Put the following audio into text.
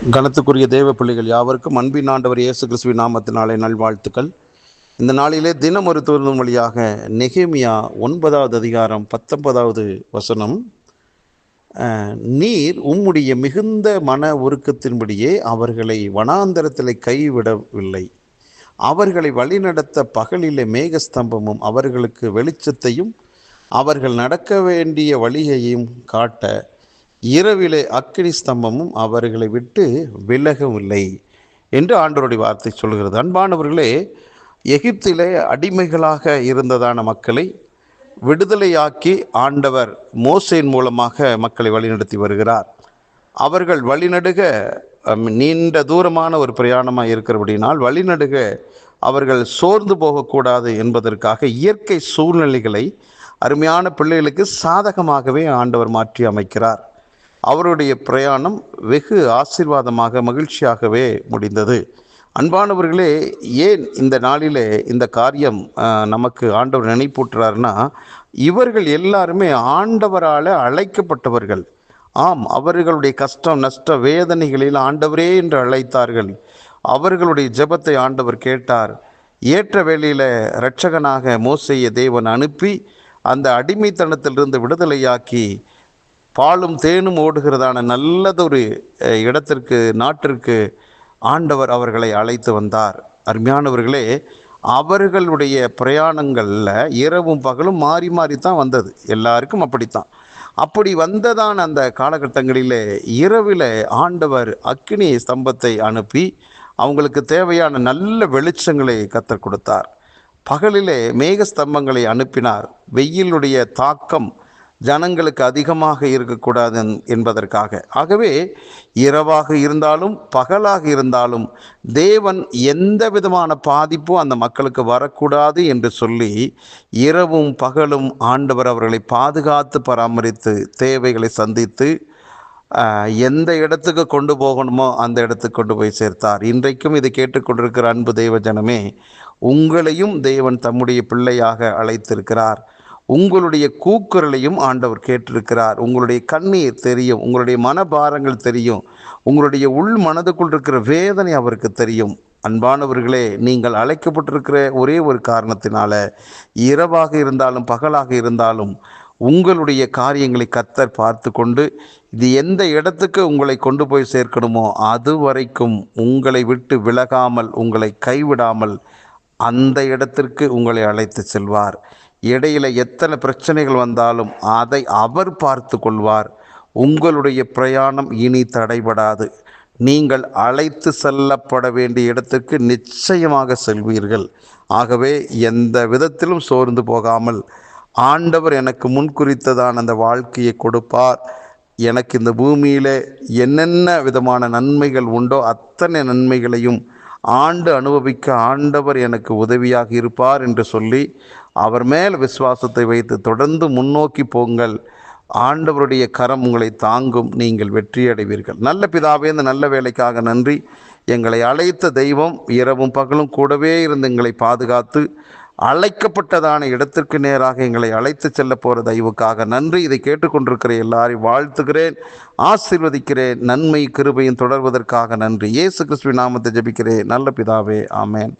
கனத்துக்குரிய தேவ பிள்ளைகள் யாவருக்கும் அன்பின் ஆண்டவர் இயேசு கிறிஸ்துவின் நாமத்தினாலே நல்வாழ்த்துக்கள். இந்த நாளிலே தினம் ஒரு தூர்ந்தும் வழியாக நெகேமியா 9வது அதிகாரம் 19வது வசனம், நீர் உம்முடைய மிகுந்த மன உருக்கத்தின்படியே அவர்களை வனாந்தரத்திலே கைவிடவில்லை. அவர்களை வழிநடத்த பகலிலே மேகஸ்தம்பமும் அவர்களுக்கு வெளிச்சத்தையும் அவர்கள் நடக்க வேண்டிய வழியையும் காட்ட இரவிலே அக்கினி ஸ்தம்பமும் அவர்களை விட்டு விலகவில்லை என்று ஆண்டவருடைய வார்த்தை சொல்கிறது. அன்பானவர்களே, எகிப்திலே அடிமைகளாக இருந்ததான மக்களை விடுதலையாக்கி ஆண்டவர் மோசேயின் மூலமாக மக்களை வழிநடத்தி வருகிறார். அவர்கள் வழிநடுக நீண்ட தூரமான ஒரு பிரயாணமாக இருக்கிறபடினால் வழிநடுக அவர்கள் சோர்ந்து போகக்கூடாது என்பதற்காக இயற்கை சூழ்நிலைகளை அருமையான பிள்ளைகளுக்கு சாதகமாகவே ஆண்டவர் மாற்றி அமைக்கிறார். அவருடைய பிரயாணம் வெகு ஆசீர்வாதமாக மகிழ்ச்சியாகவே முடிந்தது. அன்பானவர்களே, ஏன் இந்த நாளிலே இந்த காரியம் நமக்கு ஆண்டவர் நினைப்பூட்டுறாருன்னா, இவர்கள் எல்லாருமே ஆண்டவரால் அழைக்கப்பட்டவர்கள். ஆம், அவர்களுடைய கஷ்டம் நஷ்ட வேதனைகளில் ஆண்டவரே என்று அழைத்தார்கள். அவர்களுடைய ஜெபத்தை ஆண்டவர் கேட்டார். ஏற்ற வேளையில் இரட்சகனாக மோசேயை தேவன் அனுப்பி அந்த அடிமைத்தனத்திலிருந்து விடுதலையாக்கி பாலும் தேனும் ஓடுகிறதான நல்லதொரு இடத்திற்கு, நாட்டிற்கு ஆண்டவர் அவர்களை அழைத்து வந்தார். அருமையானவர்களே, அவர்களுடைய பிரயாணங்களில் இரவும் பகலும் மாறி மாறி தான் வந்தது. எல்லாருக்கும் அப்படித்தான். அப்படி வந்ததான் அந்த காலகட்டங்களிலே இரவில் ஆண்டவர் அக்கினி ஸ்தம்பத்தை அனுப்பி அவங்களுக்கு தேவையான நல்ல வெளிச்சங்களை கத்தர் கொடுத்தார். பகலிலே மேகஸ்தம்பங்களை அனுப்பினார். வெயிலுடைய தாக்கம் ஜனங்களுக்கு அதிகமாக இருக்கக்கூடாது என்பதற்காக. ஆகவே இரவாக இருந்தாலும் பகலாக இருந்தாலும் தேவன் எந்த விதமான பாதிப்பும் அந்த மக்களுக்கு வரக்கூடாது என்று சொல்லி இரவும் பகலும் ஆண்டவர் அவர்களை பாதுகாத்து பராமரித்து தேவைகளை சந்தித்து எந்த இடத்துக்கு கொண்டு போகணுமோ அந்த இடத்துக்கு கொண்டு போய் சேர்த்தார். இன்றைக்கும் இதை கேட்டுக்கொண்டிருக்கிற அன்பு தேவ ஜனமே, உங்களையும் தேவன் தம்முடைய பிள்ளையாக அழைத்திருக்கிறார். உங்களுடைய கூக்குரலையும் ஆண்டவர் கேட்டிருக்கிறார். உங்களுடைய கண்ணீர் தெரியும், உங்களுடைய மனபாரங்கள் தெரியும், உங்களுடைய உள் மனதுக்குள் இருக்கிற வேதனை அவருக்கு தெரியும். அன்பானவர்களே, நீங்கள் அழைக்கப்பட்டிருக்கிற ஒரே ஒரு காரணத்தினால இரவாக இருந்தாலும் பகலாக இருந்தாலும் உங்களுடைய காரியங்களை கர்த்தர் பார்த்து கொண்டு இது எந்த இடத்துக்கு உங்களை கொண்டு போய் சேர்க்கணுமோ அது வரைக்கும் உங்களை விட்டு விலகாமல், உங்களை கைவிடாமல் அந்த இடத்திற்கு உங்களை அழைத்து செல்வார். இடையில எத்தனை பிரச்சனைகள் வந்தாலும் அதை அவர் பார்த்து கொள்வார். உங்களுடைய பிரயாணம் இனி தடைபடாது. நீங்கள் அழைத்து செல்லப்பட வேண்டிய இடத்திற்கு நிச்சயமாக செல்வீர்கள். ஆகவே எந்த விதத்திலும் சோர்ந்து போகாமல், ஆண்டவர் எனக்கு முன்குறித்ததான் அந்த வாழ்க்கையை கொடுப்பார். எனக்கு இந்த பூமியிலே என்னென்ன விதமான நன்மைகள் உண்டோ அத்தனை நன்மைகளையும் ஆண்டு அனுபவிக்க ஆண்டவர் எனக்கு உதவியாக இருப்பார் என்று சொல்லி அவர் மேல் விசுவாசத்தை வைத்து தொடர்ந்து முன்னோக்கி போங்கள். ஆண்டவருடைய கரம் உங்களை தாங்கும், நீங்கள் வெற்றியடைவீர்கள். நல்ல பிதாவே, இந்த நல்ல வேலைக்காக நன்றி. எங்களை அழைத்த தெய்வம் இரவும் பகலும் கூடவே இருந்து எங்களை பாதுகாத்து அழைக்கப்பட்டதான இடத்திற்கு நேராக எங்களை அழைத்து செல்ல போகிற தெய்வுக்காக நன்றி. இதை கேட்டுக்கொண்டிருக்கிற எல்லாரையும் வாழ்த்துகிறேன், ஆசீர்வதிக்கிறேன். நன்மை கிருபையும் தொடர்வதற்காக நன்றி. இயேசு கிறிஸ்துவின் நாமத்தை ஜெபிக்கிறேன் நல்ல பிதாவே, ஆமேன்.